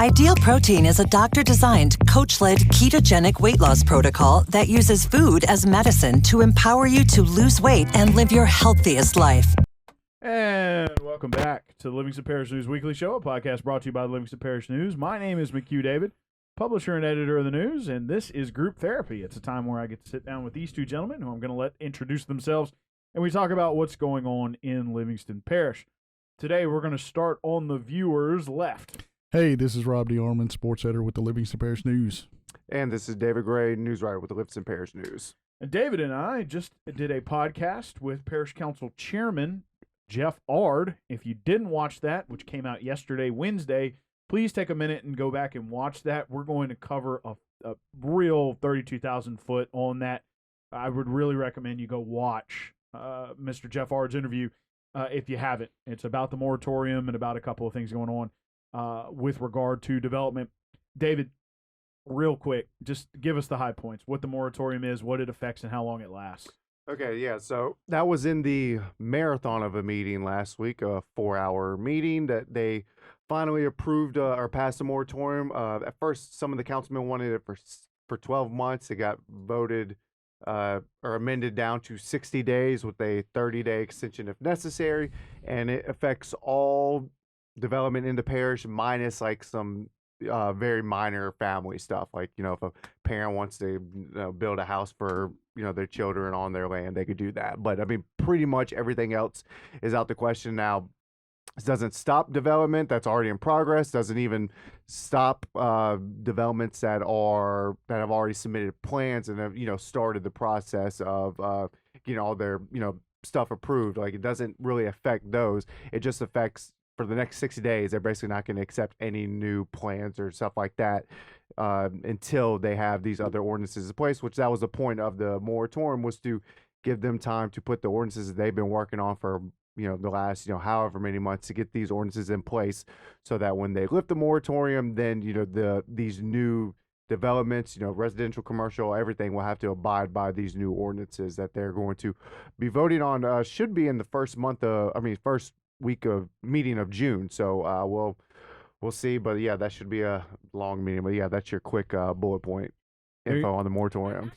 Ideal Protein is a doctor-designed, coach-led ketogenic weight loss protocol that uses food as medicine to empower you to lose weight and live your healthiest life. And welcome back to the Livingston Parish News Weekly Show, a podcast brought to you by the Livingston Parish News. My name is McHugh David, publisher and editor of the news, and this is Group Therapy. It's a time where I get to sit down with these two gentlemen, who I'm going to let introduce themselves, and we talk about what's going on in Livingston Parish. Today, we're going to start on the viewer's left. Hey, this is Rob DeArmond, sports editor with the Livingston Parish News. And this is David Gray, news writer with the Livingston Parish News. And David and I just did a podcast with Parish Council Chairman Jeff Ard. If you didn't watch that, which came out yesterday, Wednesday, please take a minute and go back and watch that. We're going to cover a real 32,000 foot on that. I would really recommend you go watch Mr. Jeff Ard's interview if you haven't. It's about the moratorium and about a couple of things going on with regard to development. David, real quick, just give us the high points, what the moratorium is, what it affects, and how long it lasts. Okay, yeah, so that was in the marathon of a meeting last week, a 4-hour meeting that they finally approved or passed a moratorium. At first, some of the councilmen wanted it for 12 months. It got voted or amended down to 60 days with a 30-day extension if necessary, and it affects all development in the parish minus like some very minor family stuff, like, you know, if a parent wants to build a house for, you know, their children on their land, they could do that. But I mean, pretty much everything else is out the question now. This doesn't stop development that's already in progress, doesn't even stop developments that have already submitted plans and have, you know, started the process of you know, all their, you know, stuff approved. Like, it doesn't really affect those. It just affects, for the next 60 days, they're basically not going to accept any new plans or stuff like that until they have these other ordinances in place, which that was the point of the moratorium, was to give them time to put the ordinances that they've been working on for, you know, the last, you know, however many months, to get these ordinances in place so that when they lift the moratorium, then, you know, these new developments, you know, residential, commercial, everything will have to abide by these new ordinances that they're going to be voting on. Should be in the first week of meeting of June. So we'll see. But yeah, that should be a long meeting. But yeah, that's your quick bullet point info on the moratorium.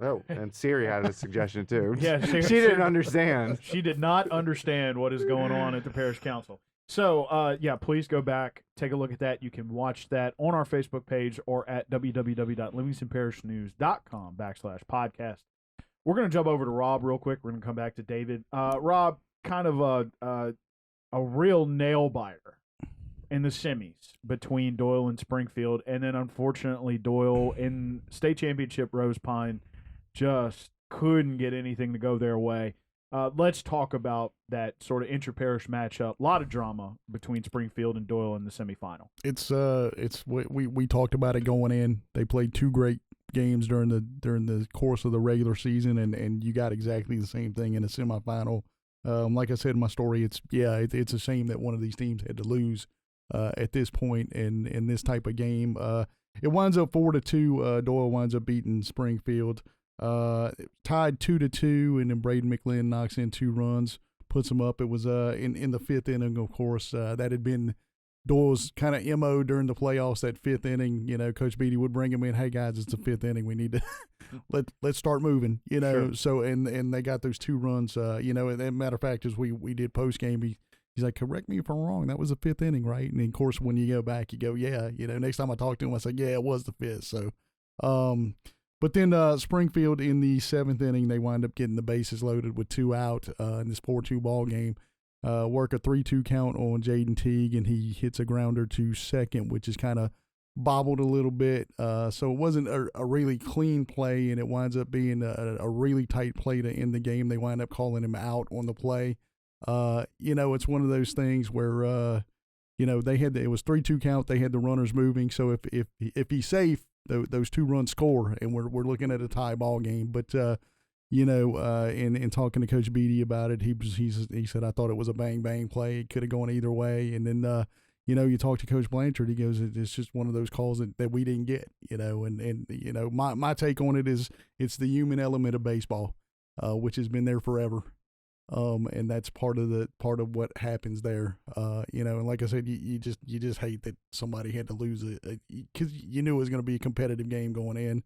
Oh, and Siri had a suggestion too. Yeah, she didn't understand. She did not understand what is going on at the parish council. So yeah, please go back, take a look at that. You can watch that on our Facebook page or at www.livingstonparishnews.com/podcast. We're going to jump over to Rob real quick. We're going to come back to David. Rob, kind of a real nail biter in the semis between Doyle and Springfield, and then unfortunately Doyle in state championship Rose Pine just couldn't get anything to go their way. Let's talk about that sort of inter-parish matchup. A lot of drama between Springfield and Doyle in the semifinal. It's we talked about it going in. They played two great games during the course of the regular season, and you got exactly the same thing in the semifinal. Like I said in my story, it's a shame that one of these teams had to lose at this point in this type of game. It winds up 4-2. Doyle winds up beating Springfield. Tied 2-2, and then Braden McLean knocks in 2 runs, puts them up. It was in the 5th inning, of course. That had been Doyle's kind of MO during the playoffs. That 5th inning, you know, Coach Beatty would bring him in. Hey guys, it's the 5th inning. We need to let's start moving. You know, sure. So and they got those 2 runs. You know, and matter of fact, as we did post game, he's like, correct me if I'm wrong, that was the 5th inning, right? And then, of course, when you go back, you go, yeah. You know, next time I talk to him, I say, yeah, it was the 5th. So, but then Springfield in the 7th inning, they wind up getting the bases loaded with 2 out in this 4-2 ball game. Work a 3-2 count on Jaden Teague, and he hits a grounder to second, which is kind of bobbled a little bit. So it wasn't a really clean play, and it winds up being a really tight play to end the game. They wind up calling him out on the play. You know, it's one of those things where, you know, it was 3-2 count. They had the runners moving. So if he's safe, those 2 runs score, and we're looking at a tie ball game. But you know, in talking to Coach Beatty about it, he said, I thought it was a bang play. It could have gone either way. And then you know, you talk to Coach Blanchard, he goes, it's just one of those calls that we didn't get. You know, and you know, my take on it is it's the human element of baseball, which has been there forever. And that's part of what happens there. And like I said, you just hate that somebody had to lose it because you knew it was going to be a competitive game going in.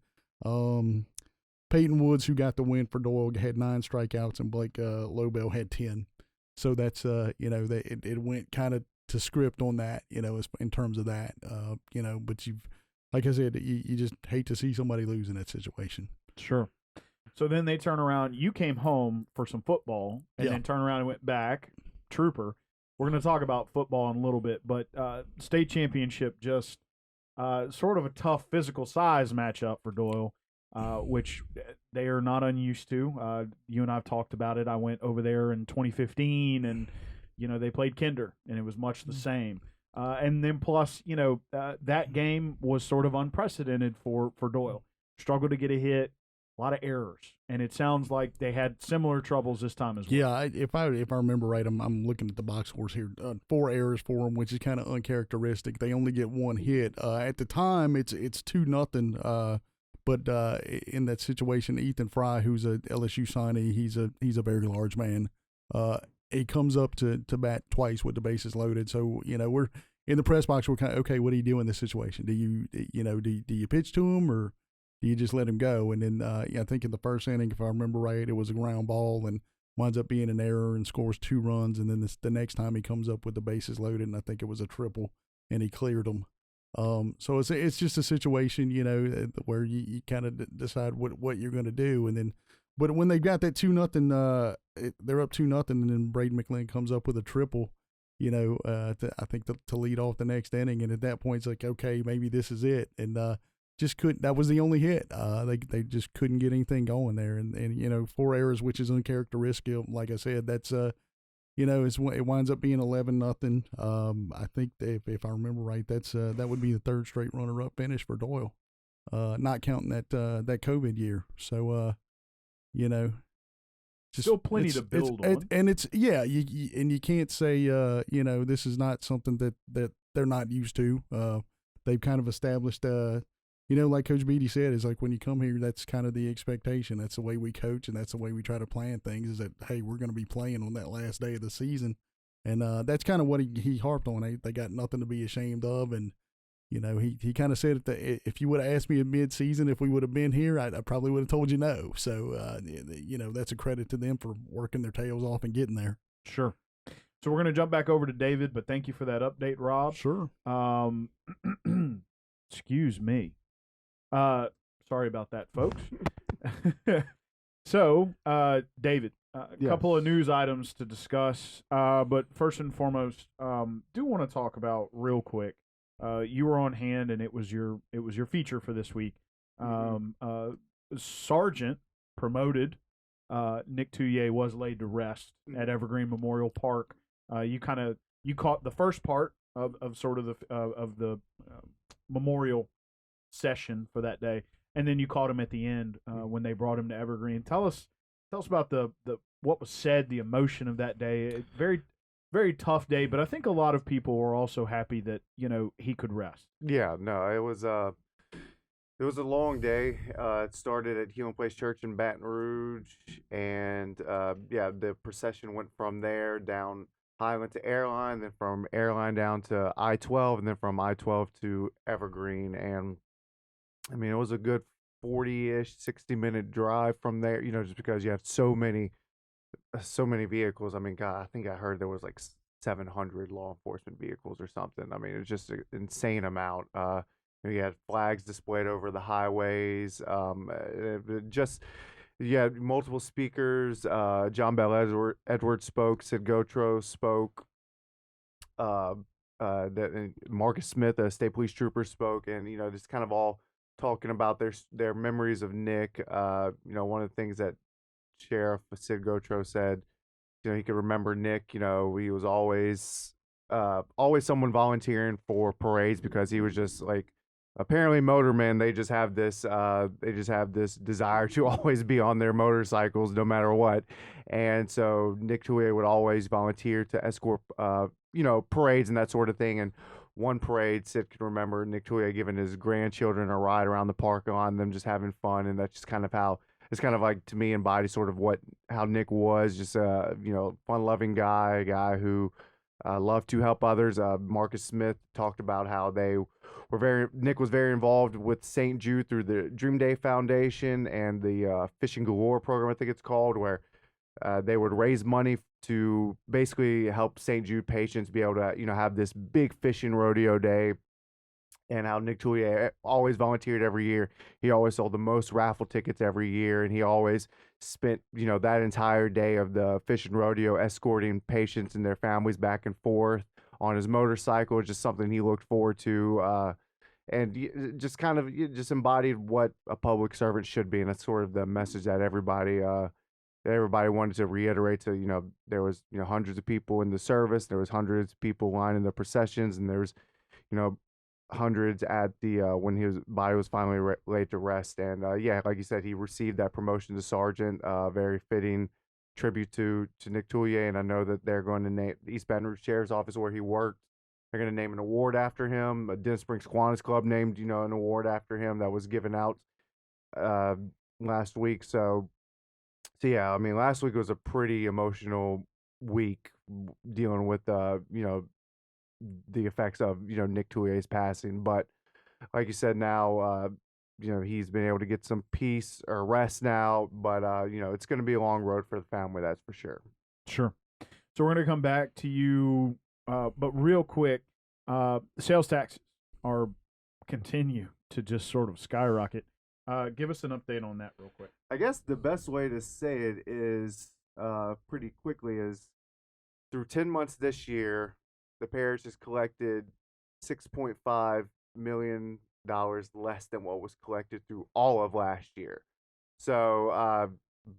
Peyton Woods, who got the win for Doyle, had 9 strikeouts, and Blake Lobel had 10. So that's it went kind of to script on that, in terms of that, But like I said, you just hate to see somebody lose in that situation. Sure. So then they turn around. You came home for some football, and then turn around and went back. Trooper. We're going to talk about football in a little bit, but state championship, just sort of a tough physical size matchup for Doyle, which they are not unused to. You and I have talked about it. I went over there in 2015, and they played Kinder, and it was much the same. And then plus, that game was sort of unprecedented for Doyle. Struggled to get a hit. A lot of errors, and it sounds like they had similar troubles this time as well. Yeah, if I remember right, I'm looking at the box scores here. 4 errors for them, which is kind of uncharacteristic. They only get 1 hit. At the time, it's 2-0. But in that situation, Ethan Fry, who's a LSU signee, he's a very large man. He comes up to bat twice with the bases loaded. So we're in the press box. We're kind of okay. What do you do in this situation? Do you pitch to him or you just let him go? And then, I think in the first inning, if I remember right, it was a ground ball and winds up being an error and scores 2 runs. And then the next time he comes up with the bases loaded, and I think it was a triple, and he cleared them. So it's just a situation, where you kind of decide what you're going to do. And then, but when they've got that 2-0, they're up 2-0, and then Braden McLean comes up with a triple, I think to lead off the next inning. And at that point, it's like, okay, maybe this is it. And, just couldn't. That was the only hit. They just couldn't get anything going there, and 4 errors, which is uncharacteristic. Like I said, that's it winds up being 11-0. I think if I remember right, that would be the 3rd straight runner-up finish for Doyle, not counting that COVID year. So still plenty to build on. And it's you can't say this is not something that they're not used to. They've kind of established. Like Coach Beatty said, is like when you come here, that's kind of the expectation. That's the way we coach, and that's the way we try to plan things, is that, hey, we're going to be playing on that last day of the season. And that's kind of what he harped on. They got nothing to be ashamed of. And, he kind of said that if you would have asked me at mid-season if we would have been here, I probably would have told you no. So, that's a credit to them for working their tails off and getting there. Sure. So we're going to jump back over to David, but thank you for that update, Rob. Sure. Excuse me. Sorry about that, folks. So, David, a couple of news items to discuss. But first and foremost, do want to talk about real quick. You were on hand, and it was your feature for this week. Sergeant promoted. Nick Touye was laid to rest at Evergreen Memorial Park. You caught the first part of sort of the memorial session for that day, and then you caught him at the end when they brought him to Evergreen. Tell us about the what was said, the emotion of that day. Very, very tough day, but I think a lot of people were also happy that he could rest. Yeah, no, it was a long day. It started at Healing Place Church in Baton Rouge, and the procession went from there down Highland to Airline, then from Airline down to I-12, and then from I-12 to Evergreen. And I mean, it was a good 40-ish, 60-minute drive from there, just because you have so many vehicles. I mean, God, I think I heard there was like 700 law enforcement vehicles or something. I mean, it was just an insane amount. You had flags displayed over the highways. You had multiple speakers. John Bell Edwards spoke. Sid Gotro spoke. Marcus Smith, a state police trooper, spoke, and just kind of all talking about their memories of Nick. One of the things that Sheriff Sid Gotro said, he could remember Nick. He was always someone volunteering for parades, because he was just like, apparently motormen, they just have this desire to always be on their motorcycles no matter what. And so Nick Touye would always volunteer to escort parades and that sort of thing. And one parade, Sid could remember Nick Touye giving his grandchildren a ride around the park on them, just having fun. And that's just kind of how it's kind of like, to me, embodies sort of how Nick was, just a fun-loving guy, a guy who loved to help others. Marcus Smith talked about how Nick was very involved with St. Jude through the Dream Day Foundation and the Fishing Galore program, I think it's called, where they would raise money to basically help St. Jude patients be able to, have this big fishing rodeo day. And how Nick Toulier always volunteered every year. He always sold the most raffle tickets every year, and he always spent, that entire day of the fishing rodeo escorting patients and their families back and forth on his motorcycle. Just something he looked forward to, and just kind of just embodied what a public servant should be. And that's sort of the message that everybody wanted to reiterate. To there was hundreds of people in the service, there was hundreds of people lining the processions, and there was hundreds at the when his body was finally laid to rest. And like you said, he received that promotion to sergeant. Very fitting tribute to Nick Toulier. And I know that they're going to name the East Baton Rouge Sheriff's Office, where he worked, they're going to name an award after him. Dennis Springs Kiwanis Club named an award after him that was given out last week. So yeah, I mean, last week was a pretty emotional week dealing with the effects of Nick Toulier's passing. But like you said, now he's been able to get some peace or rest now, but it's going to be a long road for the family, that's for sure. Sure. So we're going to come back to you, but real quick, sales taxes continue to just sort of skyrocket. Give us an update on that real quick. I guess the best way to say it is pretty quickly is through 10 months this year, the parish has collected $6.5 million less than what was collected through all of last year. So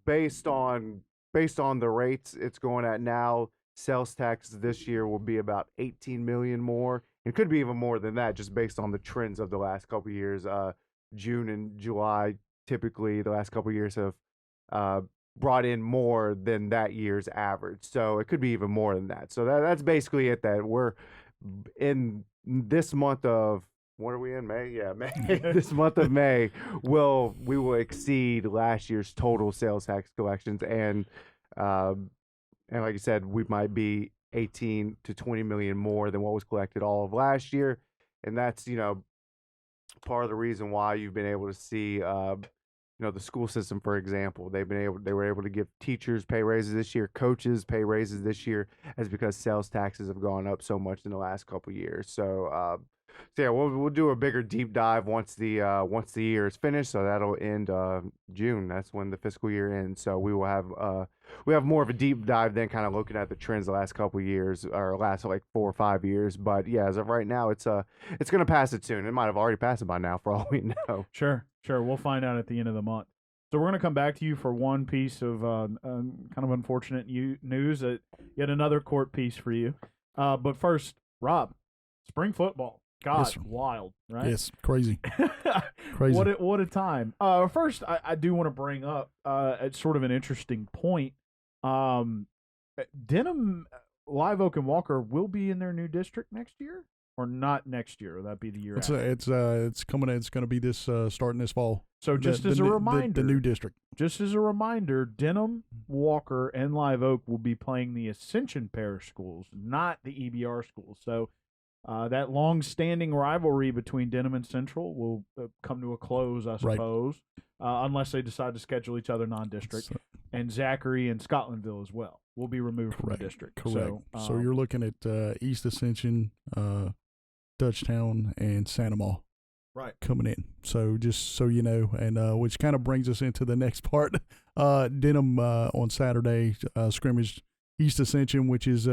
based on the rates it's going at now, sales taxes this year will be about $18 million more. It could be even more than that, just based on the trends of the last couple of years. June and July, typically the last couple of years have brought in more than that year's average. So it could be even more than that. So that's basically it, that we're in this month of, what are we in, May? Yeah, May. This month of May, we will exceed last year's total sales tax collections. And like you said, we might be 18 to 20 million more than what was collected all of last year. And that's, part of the reason why you've been able to see the school system, for example, they were able to give teachers pay raises this year, coaches pay raises this year, as because sales taxes have gone up so much in the last couple of years. So yeah, we'll do a bigger deep dive once the year is finished. So that'll end June. That's when the fiscal year ends. So we have more of a deep dive then, kind of looking at the trends the last couple of years, or last like 4 or 5 years. But yeah, as of right now, it's going to pass it soon. It might have already passed it by now, for all we know. Sure. We'll find out at the end of the month. So we're going to come back to you for one piece of kind of unfortunate news, yet another court piece for you. But first, Rob, spring football. God, yes, wild, right? Yes, crazy. Crazy. What a time. First, I do want to bring up it's sort of an interesting point. Denham, Live Oak, and Walker will be in their new district next year, or not next year? Will that be the year after? It's coming. It's going to be this starting this fall. So just as a reminder, the new district. Just as a reminder, Denham, Walker, and Live Oak will be playing the Ascension Parish schools, not the EBR schools. So that long-standing rivalry between Denham and Central will come to a close, I suppose, unless they decide to schedule each other non-district. And Zachary and Scotlandville as well will be removed from the district. Correct. So you're looking at East Ascension, Dutchtown, and Santa Ma coming in. So just so you know, and which kind of brings us into the next part. Denham on Saturday scrimmaged East Ascension, which is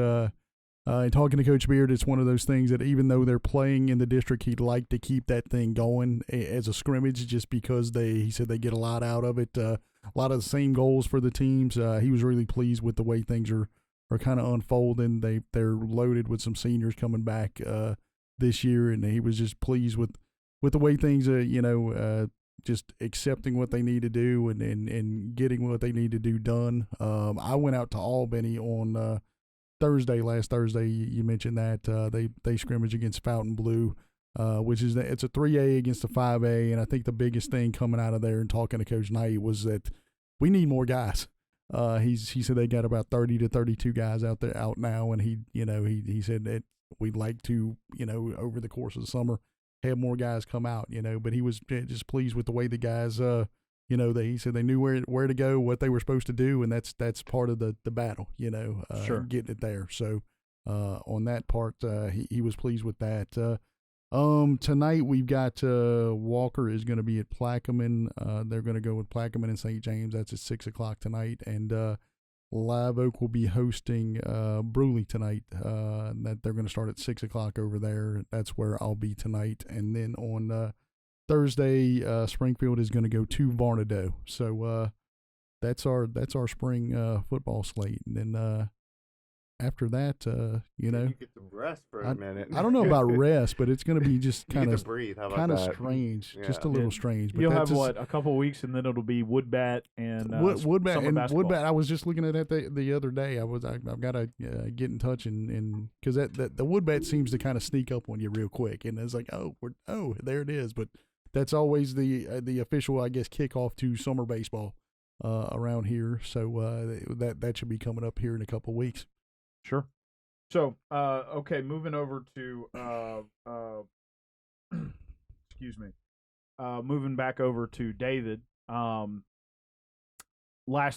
and talking to Coach Beard, it's one of those things that even though they're playing in the district, he'd like to keep that thing going as a scrimmage, just because he said they get a lot out of it. A lot of the same goals for the teams. He was really pleased with the way things are kind of unfolding. They're loaded with some seniors coming back this year, and he was just pleased with the way things just accepting what they need to do and getting what they need to do done. I went out to Albany on last Thursday. You mentioned that they scrimmage against Fountain Blue, which it's a 3A against a 5A, and I think the biggest thing coming out of there and talking to Coach Knight was that we need more guys. He said they got about 30 to 32 guys out now, and he said that we'd like to, over the course of the summer, have more guys come out, but he was just pleased with the way the guys, he said they knew where to go, what they were supposed to do, and that's part of the battle, Sure. getting it there. So, on that part, he was pleased with that. Tonight we've got Walker is going to be at Plaquemine. They're going to go with Plaquemine and St. James. That's at 6:00 tonight, and Live Oak will be hosting Bruley tonight. That they're going to start at 6:00 over there. That's where I'll be tonight, and then on Thursday, Springfield is going to go to Varnado. So that's our spring football slate, and then. After that, You get to rest for a minute. I don't know about rest, but it's going to be just You get to breathe. How about kind of that? strange, Yeah. just a little strange. But You'll that's have just, a couple weeks, and then it'll be Woodbat and Woodbat summer and basketball. Woodbat. I was just looking at that the other day. I've got to get in touch and because that the Woodbat seems to kind of sneak up on you real quick, and it's like there it is. But that's always the official, I guess, kickoff to summer baseball around here. So that should be coming up here in a couple weeks. Sure. So, okay, moving over to, excuse me, moving back over to David. Last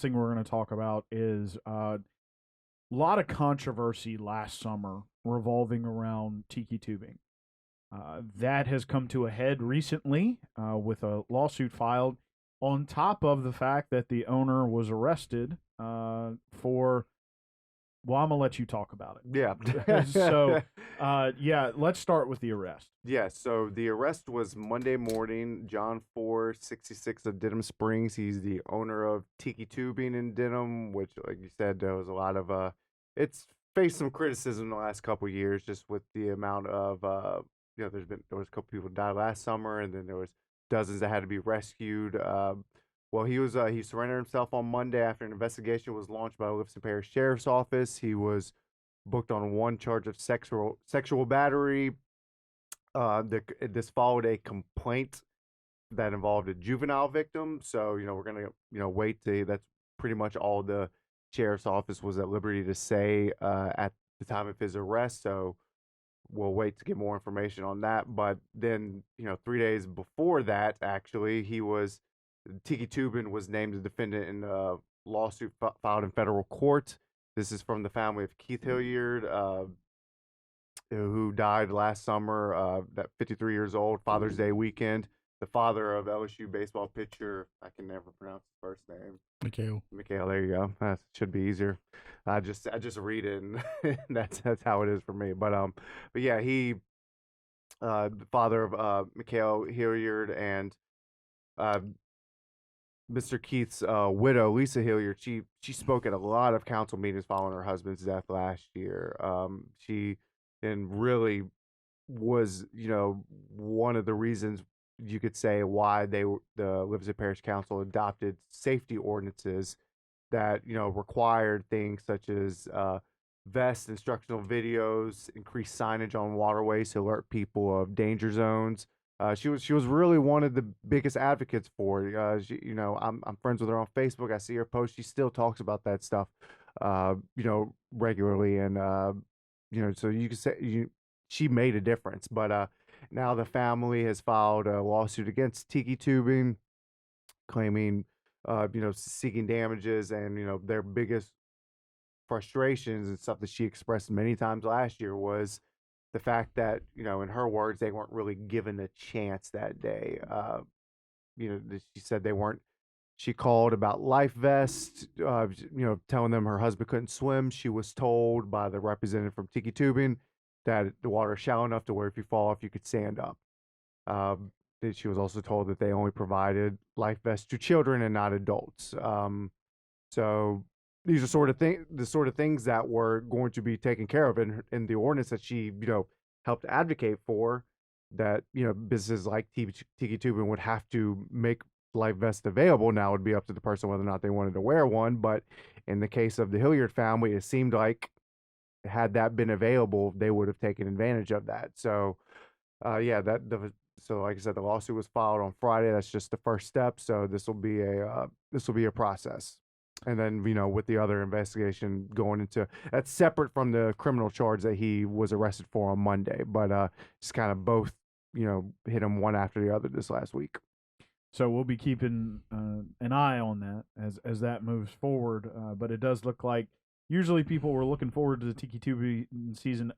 thing we're going to talk about is a lot of controversy last summer revolving around tiki tubing. That has come to a head recently with a lawsuit filed on top of the fact that the owner was arrested for... Well, I'm going to let you talk about it. Yeah. So, let's start with the arrest. Yeah, so the arrest was Monday morning. John 466 of Denham Springs. He's the owner of Tiki Tubing in Denham, which, like you said, there was a lot of it's faced some criticism the last couple of years, just with the amount of there was a couple people died last summer, and then there was dozens that had to be rescued. Well, he surrendered himself on Monday after an investigation was launched by the Livingston Parish Sheriff's Office. He was booked on one charge of sexual battery. This followed a complaint that involved a juvenile victim. So, we're gonna wait to. That's pretty much all the Sheriff's Office was at liberty to say at the time of his arrest. So we'll wait to get more information on that. But then, 3 days before that, actually, Tiki Tubin was named the defendant in a lawsuit filed in federal court. This is from the family of Keith Hilliard, who died last summer, at 53 years old, Father's Day weekend. The father of LSU baseball pitcher, I can never pronounce his first name. Mikhail, there you go. That should be easier. I just read it, and that's how it is for me. But yeah, he, the father of Mikhail Hilliard and Mr. Keith's widow, Lisa Hilliard, she spoke at a lot of council meetings following her husband's death last year. She really was, one of the reasons you could say why the Livingston Parish Council adopted safety ordinances that, required things such as vests, instructional videos, increased signage on waterways to alert people of danger zones. She was really one of the biggest advocates for it. I'm friends with her on Facebook. I see her post. She still talks about that stuff, regularly, and so you could say she made a difference. But now the family has filed a lawsuit against Tiki Tubing, claiming, seeking damages, and their biggest frustrations and stuff that she expressed many times last year was the fact that, in her words, they weren't really given a chance that day. She said she called about life vests, telling them her husband couldn't swim. She was told by the representative from Tiki Tubing that the water is shallow enough to where if you fall off, you could stand up. She was also told that they only provided life vests to children and not adults. So these are the sort of things that were going to be taken care of in the ordinance that she, helped advocate for, that, businesses like Tiki Tubing would have to make life vests available. Now it would be up to the person whether or not they wanted to wear one. But in the case of the Hilliard family, it seemed like had that been available, they would have taken advantage of that. So, that the So, like I said, the lawsuit was filed on Friday. That's just the first step. So this will be a process. And then, with the other investigation going into that's separate from the criminal charge that he was arrested for on Monday. But just kind of both, hit him one after the other this last week. So we'll be keeping an eye on that as that moves forward. But it does look like usually people were looking forward to the Tiki Tubing season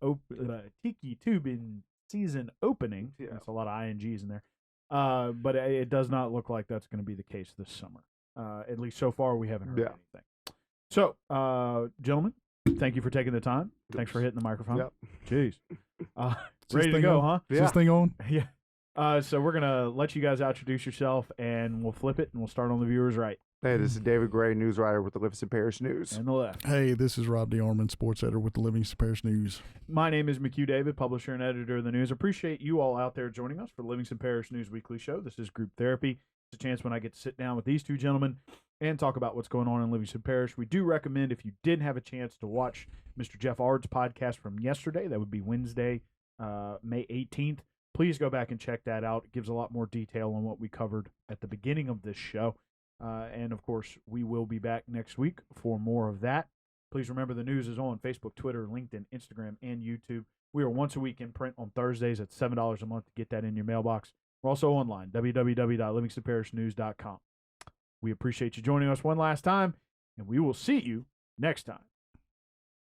opening. Yeah. That's a lot of INGs in there. But it does not look like that's going to be the case this summer. At least so far, we haven't heard anything. So, gentlemen, thank you for taking the time. Thanks for hitting the microphone. Yep. Jeez. Ready to go, huh? Is this thing on? Yeah. So we're going to let you guys introduce yourself, and we'll flip it, and we'll start on the viewers right. Hey, this is David Gray, news writer with the Livingston Parish News. And the left. Hey, this is Rob DeArmond, sports editor with the Livingston Parish News. My name is McHugh David, publisher and editor of the news. Appreciate you all out there joining us for the Livingston Parish News Weekly Show. This is Group Therapy. It's a chance when I get to sit down with these two gentlemen and talk about what's going on in Livingston Parish. We do recommend, if you didn't have a chance to watch Mr. Jeff Ard's podcast from yesterday, that would be Wednesday, May 18th. Please go back and check that out. It gives a lot more detail on what we covered at the beginning of this show. And, of course, we will be back next week for more of that. Please remember the news is on Facebook, Twitter, LinkedIn, Instagram, and YouTube. We are once a week in print on Thursdays at $7 a month to get that in your mailbox. We're also online, www.livingstonparishnews.com. We appreciate you joining us one last time, and we will see you next time.